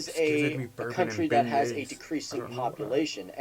is a country that has a decreasing population.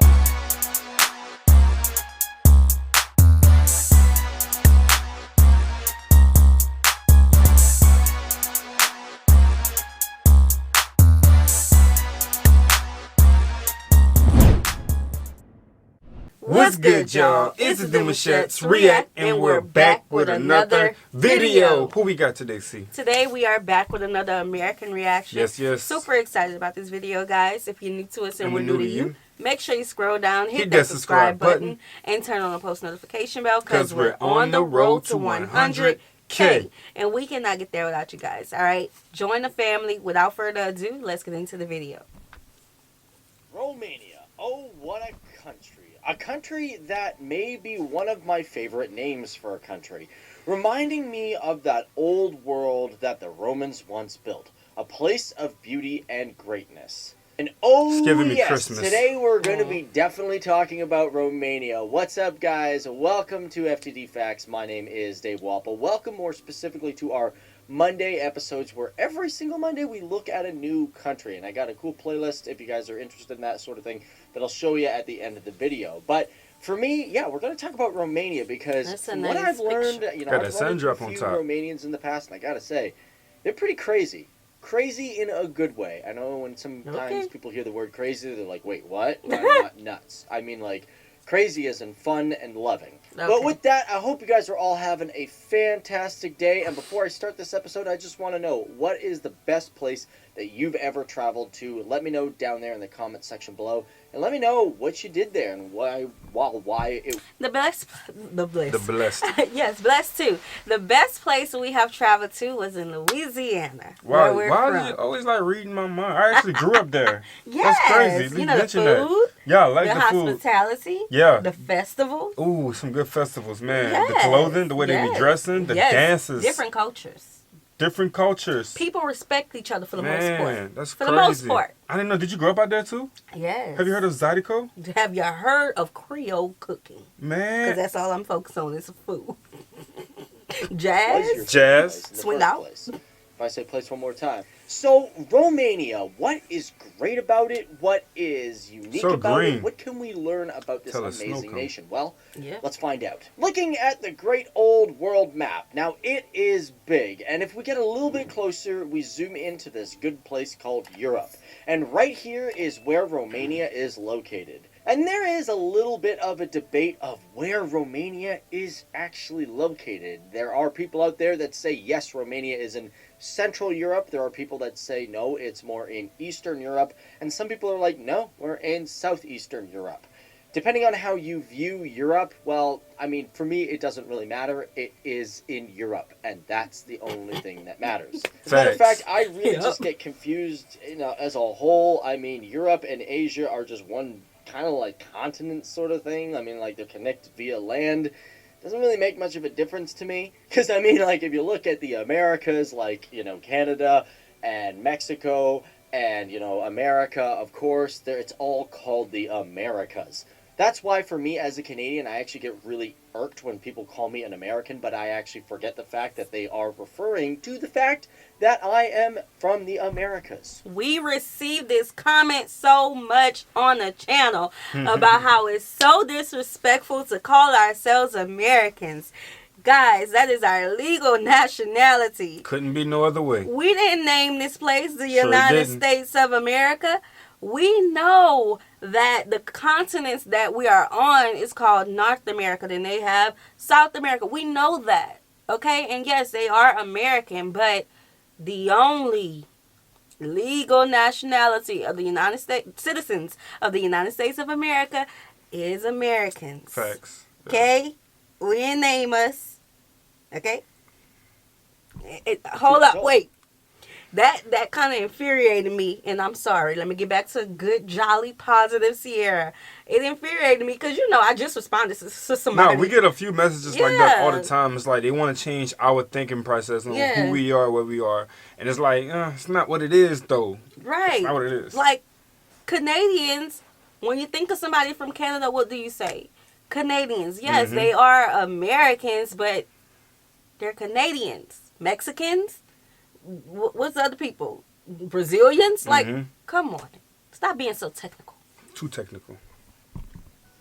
What's good, y'all? It's the Demouchets React, and we're back with another video. Who we got today, C? Today we are back with another American reaction. Yes. Super excited about this video, guys. If you're new to us and we're new to you, make sure you scroll down, hit that subscribe button, and turn on the post notification bell because we're on the road to 100K. And we cannot get there without you guys, all right? Join the family. Without further ado, let's get into the video. Romania. Oh, what a country. A country that may be one of my favorite names for a country, reminding me of that old world that the Romans once built, a place of beauty and greatness. And oh yes, Christmas. Today we're going to be definitely talking about Romania. What's up, guys? Welcome to FTD Facts. My name is Dave Walpole. Welcome more specifically to our Monday episodes, where every single Monday we look at a new country, and I got a cool playlist if you guys are interested in that sort of thing that I'll show you at the end of the video. But for me, yeah, we're going to talk about Romania because from what I've learned, I've run into a few Romanians in the past, and I gotta say, they're pretty crazy. Crazy in a good way. I know when sometimes people hear the word crazy, they're like, wait, what? I'm not nuts. I mean, like, crazy as in fun and loving. But with that, I hope you guys are all having a fantastic day. And before I start this episode, I just want to know, what is the best place that you've ever traveled to? Let me know down there in the comment section below. And let me know what you did there and why it... Blessed. Yes, blessed too. The best place we have traveled to was in Louisiana. Wow, why do you always like reading my mind? I actually grew up there. Yes. That's crazy. You know, the food. Yeah, I like the food. The hospitality. Yeah. The festival. Ooh, some good festivals, man. Yes. The clothing, the way they be dressing, the dances. Different cultures. Different cultures. People respect each other for the most part. That's for crazy. the most part. I didn't know. Did you grow up out there too? Yes. Have you heard of Zydeco? Have you heard of Creole cooking? Man. Because that's all I'm focused on is food. Jazz. Swing out. If I say place one more time. So, Romania, what is great about it? What is unique about it? What can we learn about this amazing nation? Well, let's find out. Looking at the great old world map. Now, it is big. And if we get a little bit closer, we zoom into this good place called Europe. And right here is where Romania is located. And there is a little bit of a debate of where Romania is actually located. There are people out there that say, yes, Romania is in Central Europe. There are people that say, no, it's more in Eastern Europe. And some people are like, no, we're in Southeastern Europe. Depending on how you view Europe, well, I mean, for me, it doesn't really matter. It is in Europe, and that's the only thing that matters. As a matter of fact, I really just get confused, as a whole. I mean, Europe and Asia are just one kind of like continent sort of thing. I mean, like, they're connected via land. Doesn't really make much of a difference to me. Because, I mean, like, if you look at the Americas, like, Canada and Mexico and, America, of course, it's all called the Americas. That's why, for me, as a Canadian, I actually get really irked when people call me an American, but I actually forget the fact that they are referring to the fact that I am from the Americas. We received this comment so much on the channel about how it's so disrespectful to call ourselves Americans. Guys, that is our legal nationality. Couldn't be no other way. We didn't name this place the United States of America. We know that the continents that we are on is called North America. Then they have South America. We know that. Okay? And yes, they are American, but the only legal nationality of the United States, citizens of the United States of America, is Americans. Facts. Okay? We didn't name us. Okay? Hold up. Wait. That kind of infuriated me, and I'm sorry. Let me get back to good, jolly, positive Sierra. It infuriated me because, I just responded to somebody. No, we get a few messages like that all the time. It's like they want to change our thinking process on who we are, what we are. And it's like, it's not what it is, though. Right. It's not what it is. Like, Canadians, when you think of somebody from Canada, what do you say? Canadians. Yes, they are Americans, but they're Canadians. Mexicans? What's the other people? Brazilians? Like, Come on. Stop being so technical. Too technical.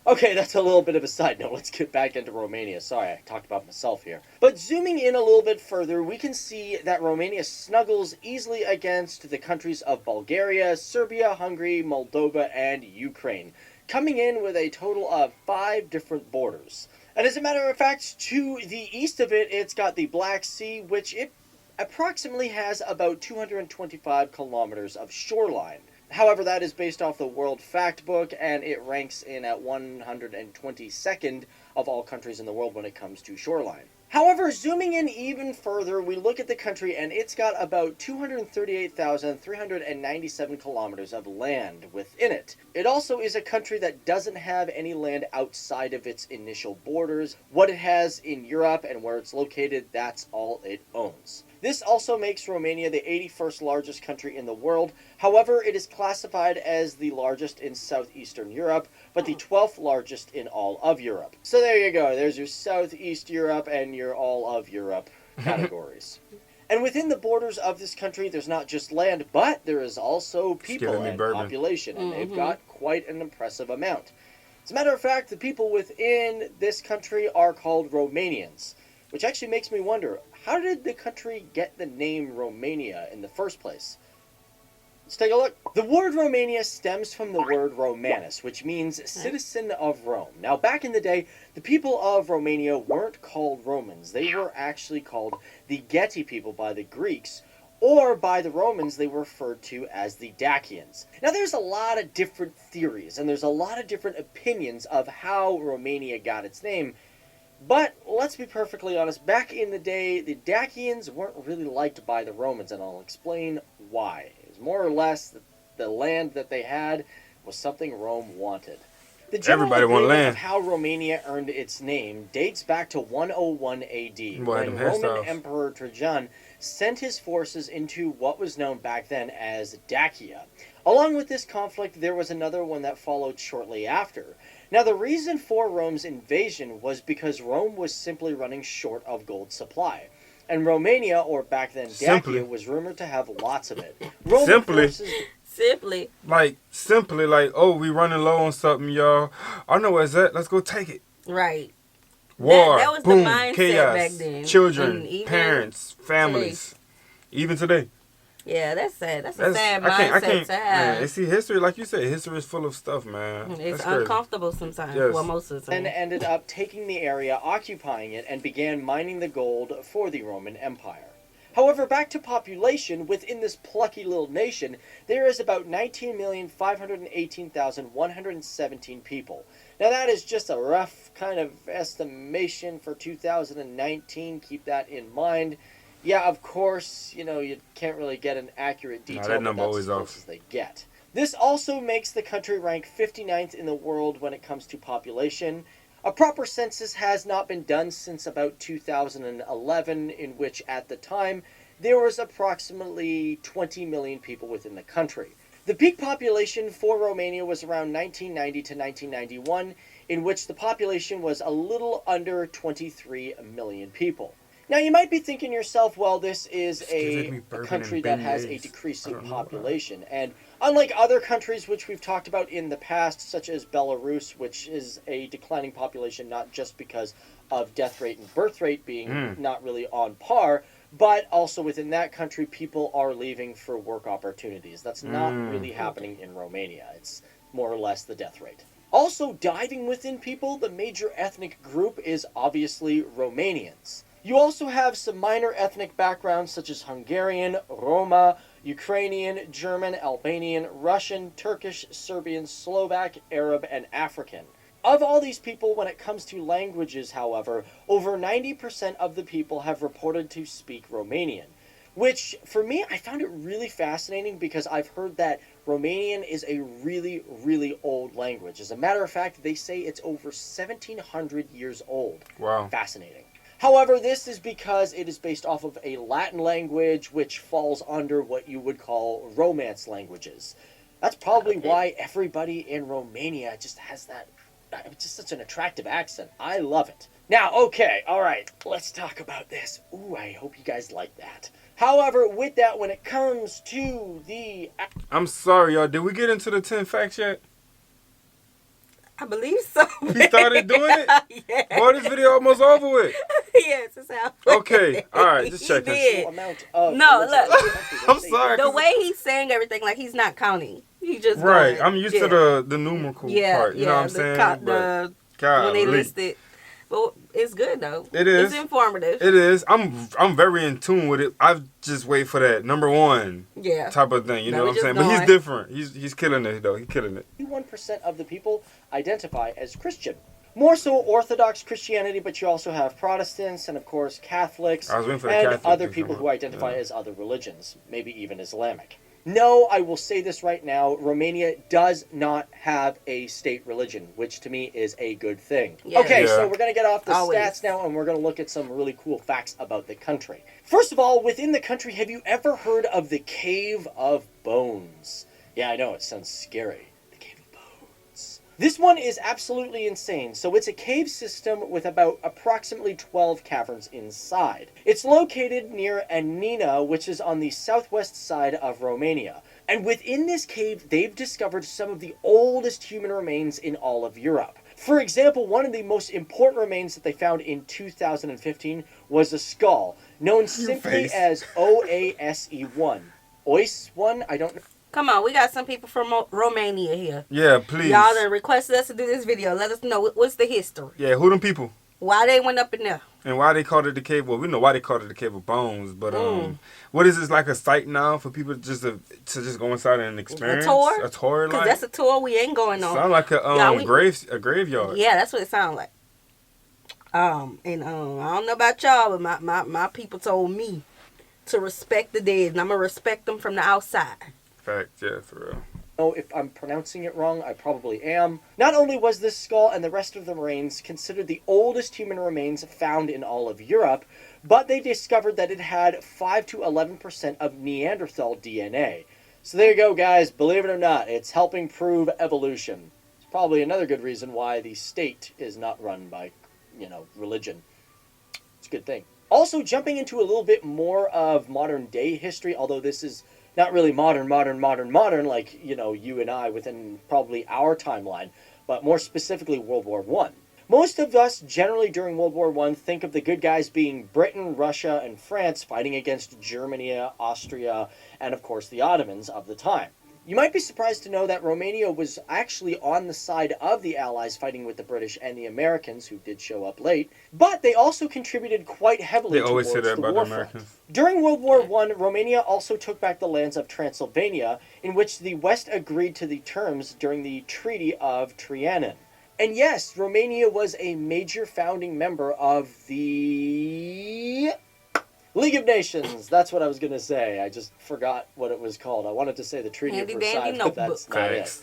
Okay, that's a little bit of a side note. Let's get back into Romania. Sorry, I talked about myself here. But zooming in a little bit further, we can see that Romania snuggles easily against the countries of Bulgaria, Serbia, Hungary, Moldova, and Ukraine, coming in with a total of 5 different borders. And as a matter of fact, to the east of it, it's got the Black Sea, which it approximately has about 225 kilometers of shoreline. However, that is based off the World Factbook, and it ranks in at 122nd of all countries in the world when it comes to shoreline. However, zooming in even further, we look at the country, and it's got about 238,397 kilometers of land within it. It also is a country that doesn't have any land outside of its initial borders. What it has in Europe and where it's located, that's all it owns. This also makes Romania the 81st largest country in the world. However, it is classified as the largest in southeastern Europe, but the 12th largest in all of Europe. So there you go. There's your Southeast Europe and your all of Europe categories. And within the borders of this country, there's not just land, but there is also people and population, and they've got quite an impressive amount. As a matter of fact, the people within this country are called Romanians, which actually makes me wonder, how did the country get the name Romania in the first place? Let's take a look. The word Romania stems from the word Romanus, which means citizen of Rome. Now, back in the day, the people of Romania weren't called Romans. They were actually called the Geti people by the Greeks, or by the Romans, they were referred to as the Dacians. Now, there's a lot of different theories, and there's a lot of different opinions of how Romania got its name. But let's be perfectly honest, back in the day, the Dacians weren't really liked by the Romans, and I'll explain why. It was more or less the land that they had was something Rome wanted. The general agreement of how Romania earned its name dates back to 101 AD, when Roman Emperor Trajan sent his forces into what was known back then as Dacia. Along with this conflict, there was another one that followed shortly after. Now, the reason for Rome's invasion was because Rome was simply running short of gold supply. And Romania, or back then Dacia, was rumored to have lots of it. Simply, oh, we running low on something, y'all. I know where it's at. Let's go take it. Right. War, that was boom, the mindset chaos, back then. Children, parents, families. Even today. Yeah, that's sad. That's a sad mindset to have. Man, see, history, like you said, history is full of stuff, man. It's uncomfortable sometimes. Yes. Well, most of the time. And ended up taking the area, occupying it, and began mining the gold for the Roman Empire. However, back to population, within this plucky little nation, there is about 19,518,117 people. Now, that is just a rough kind of estimation for 2019. Keep that in mind. Yeah, of course, you can't really get an accurate detail, that number but that's as close as they get. This also makes the country rank 59th in the world when it comes to population. A proper census has not been done since about 2011, in which, at the time, there was approximately 20 million people within the country. The peak population for Romania was around 1990 to 1991, in which the population was a little under 23 million people. Now, you might be thinking to yourself, well, this is a country that has a decreasing population. And unlike other countries which we've talked about in the past, such as Belarus, which is a declining population not just because of death rate and birth rate being not really on par, but also within that country, people are leaving for work opportunities. That's not really happening in Romania. It's more or less the death rate. Also, diving within people, the major ethnic group is obviously Romanians. You also have some minor ethnic backgrounds such as Hungarian, Roma, Ukrainian, German, Albanian, Russian, Turkish, Serbian, Slovak, Arab, and African. Of all these people, when it comes to languages, however, over 90% of the people have reported to speak Romanian. Which, for me, I found it really fascinating because I've heard that Romanian is a really, really old language. As a matter of fact, they say it's over 1,700 years old. Wow. Fascinating. However, this is because it is based off of a Latin language which falls under what you would call Romance languages. That's probably why everybody in Romania just has that, just such an attractive accent. I love it. Now, okay, all right, let's talk about this. Ooh, I hope you guys like that. However, with that, when it comes to the... I'm sorry, y'all. Did we get into the 10 facts yet? I believe so. He started doing it? Yeah. Boy, this video almost over with. Yes, it's out. Okay, all right, just checking. No, look. I'm sorry. The way he's saying everything, like he's not counting. He just right. Going, I'm used to the numerical part. You know what I'm saying? When they list it. But it's good though. It is. It's informative. It is. I'm very in tune with it. I just wait for that number one type of thing. You know what I'm saying? But he's different. He's killing it though. He's killing it. 51% of the people identify as Christian. More so Orthodox Christianity, but you also have Protestants and of course Catholics and other people who identify as other religions, maybe even Islamic. No, I will say this right now, Romania does not have a state religion, which to me is a good thing. Yeah. Okay, so we're going to get off the stats now, and we're going to look at some really cool facts about the country. First of all, within the country, have you ever heard of the Cave of Bones? Yeah, I know, it sounds scary. The Cave of Bones. This one is absolutely insane. So it's a cave system with about approximately 12 caverns inside. It's located near Anina, which is on the southwest side of Romania. And within this cave, they've discovered some of the oldest human remains in all of Europe. For example, one of the most important remains that they found in 2015 was a skull, known simply as OASE1. OASE1? I don't know. Come on, we got some people from Romania here. Yeah, please. Y'all done requested us to do this video. Let us know what's the history. Yeah, who them people? Why they went up in there. And why they called it the Cave? Well, we know why they called it the Cave of Bones, but what is this, like a site now for people just to just go inside and experience? A tour? A tour, like? Because that's a tour we ain't going on. Sound like a graveyard. Yeah, that's what it sounds like. I don't know about y'all, but my people told me to respect the dead, and I'm going to respect them from the outside. Fact, yeah, for real. Oh, if I'm pronouncing it wrong, I probably am. Not only was this skull and the rest of the remains considered the oldest human remains found in all of Europe, but they discovered that it had 5 to 11% of Neanderthal DNA. So there you go, guys. Believe it or not, it's helping prove evolution. It's probably another good reason why the state is not run by, religion. It's a good thing. Also, jumping into a little bit more of modern day history, although this is not really modern, like, you and I within probably our timeline, but more specifically World War I. Most of us generally during World War I think of the good guys being Britain, Russia, and France fighting against Germany, Austria, and of course the Ottomans of the time. You might be surprised to know that Romania was actually on the side of the Allies fighting with the British and the Americans, who did show up late, but they also contributed quite heavily towards the war front. During World War I, Romania also took back the lands of Transylvania, in which the West agreed to the terms during the Treaty of Trianon. And yes, Romania was a major founding member of the League of Nations. That's what I was going to say. I just forgot what it was called. I wanted to say the Treaty of Versailles, but that's not it.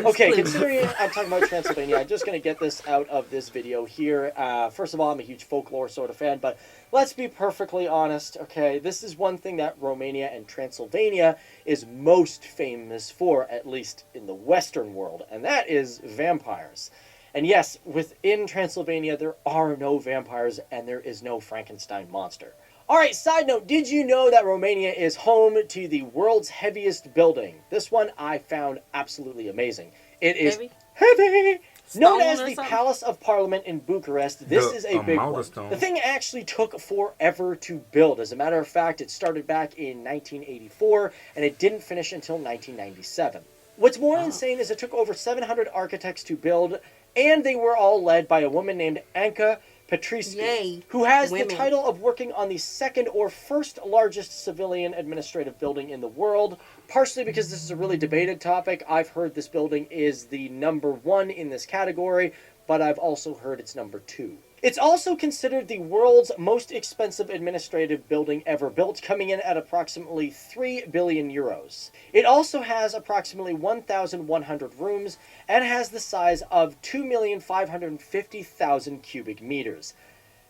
Okay, considering I'm talking about Transylvania, I'm just going to get this out of this video here. First of all, I'm a huge folklore sort of fan, but let's be perfectly honest, okay? This is one thing that Romania and Transylvania is most famous for, at least in the Western world, and that is vampires. And yes, within Transylvania, there are no vampires, and there is no Frankenstein monster. Alright, side note, did you know that Romania is home to the world's heaviest building? This one I found absolutely amazing. It is heavy! Known as the Palace of Parliament in Bucharest, this is a big one. The thing actually took forever to build. As a matter of fact, it started back in 1984, and it didn't finish until 1997. What's more insane is it took over 700 architects to build, and they were all led by a woman named Anka Petrescu, who has the title of working on the second or first largest civilian administrative building in the world. Partially because this is a really debated topic. I've heard this building is the #1 in this category, but I've also heard it's #2. It's also considered the world's most expensive administrative building ever built, coming in at approximately 3 billion euros. It also has approximately 1,100 rooms and has the size of 2,550,000 cubic meters.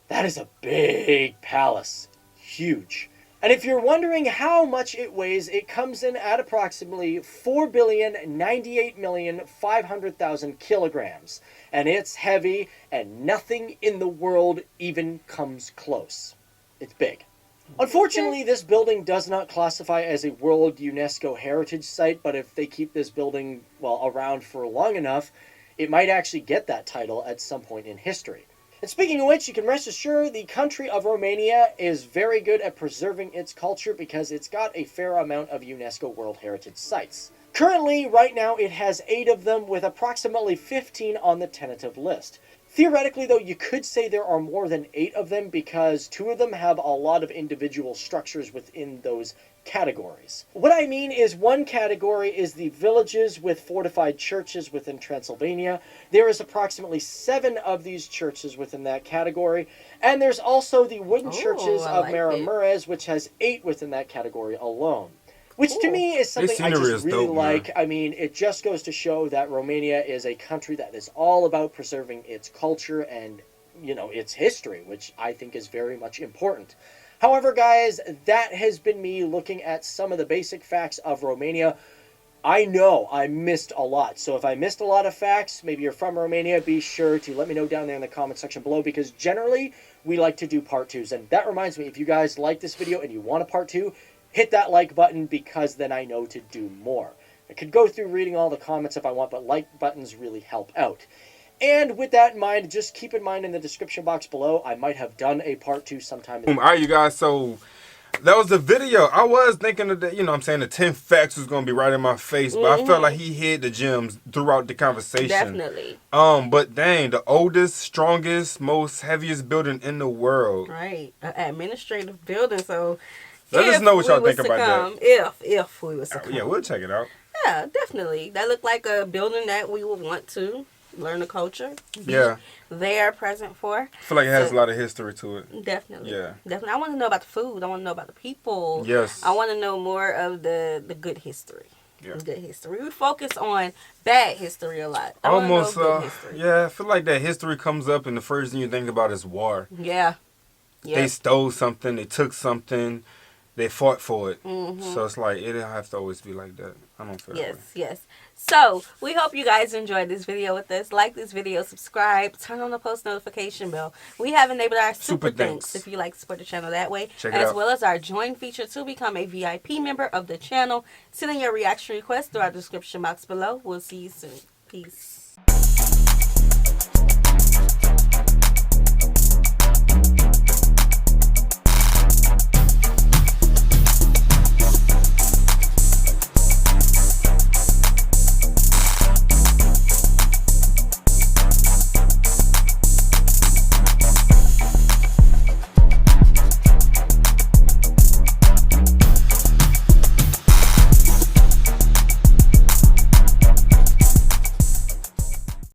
That is a big palace. Huge. And if you're wondering how much it weighs, it comes in at approximately 4,098,500,000 kilograms. And it's heavy, and nothing in the world even comes close. It's big. Unfortunately, this building does not classify as a World UNESCO Heritage Site, but if they keep this building, well, around for long enough, it might actually get that title at some point in history. And speaking of which, you can rest assured the country of Romania is very good at preserving its culture because it's got a fair amount of UNESCO World Heritage Sites. Currently, right now, it has 8 of them with approximately 15 on the tentative list. Theoretically, though, you could say there are more than 8 of them because 2 of them have a lot of individual structures within those categories. What I mean is one category is the villages with fortified churches within Transylvania. There is approximately 7 of these churches within that category. And there's also the wooden churches of Maramureș, which has 8 within that category alone. Which to me is something I just really like. I mean, it just goes to show that Romania is a country that is all about preserving its culture and, you know, its history, which I think is very much important. However, guys, that has been me looking at some of the basic facts of Romania. I know I missed a lot, so if I missed a lot of facts, maybe you're from Romania, be sure to let me know down there in the comment section below, because generally we like to do part 2s. And that reminds me, if you guys like this video and you want a part 2, hit that like button, because then I know to do more. I could go through reading all the comments if I want, but like buttons really help out. And with that in mind, just keep in mind in the description box below, I might have done a part 2 sometime in the Alright, you guys, so that was the video. I was thinking of the, you know what I'm saying, the 10 facts was going to be right in my face, but I felt like he hid the gems throughout the conversation. Definitely. But dang, the oldest, strongest, most heaviest building in the world. Right. An administrative building, so let us know what y'all think about that. If we was to come. Yeah, we'll check it out. Yeah, definitely. That looked like a building that we would want to learn the culture. Yeah. They are present for. I feel like it has a lot of history to it. Definitely. Yeah. Definitely. I want to know about the food. I want to know about the people. Yes. I want to know more of the good history. Yeah. Good history. We focus on bad history a lot. Almost, yeah, I feel like that history comes up and the first thing you think about is war. Yeah. They stole something, they took something, they fought for it. So it's like, it don't have to always be like that. I don't feel that way. Yes. So, we hope you guys enjoyed this video with us. Like this video, subscribe, turn on the post notification bell. We have enabled our super thanks if you like to support the channel that way. As well as our join feature to become a VIP member of the channel. Send in your reaction request through our description box below. We'll see you soon. Peace.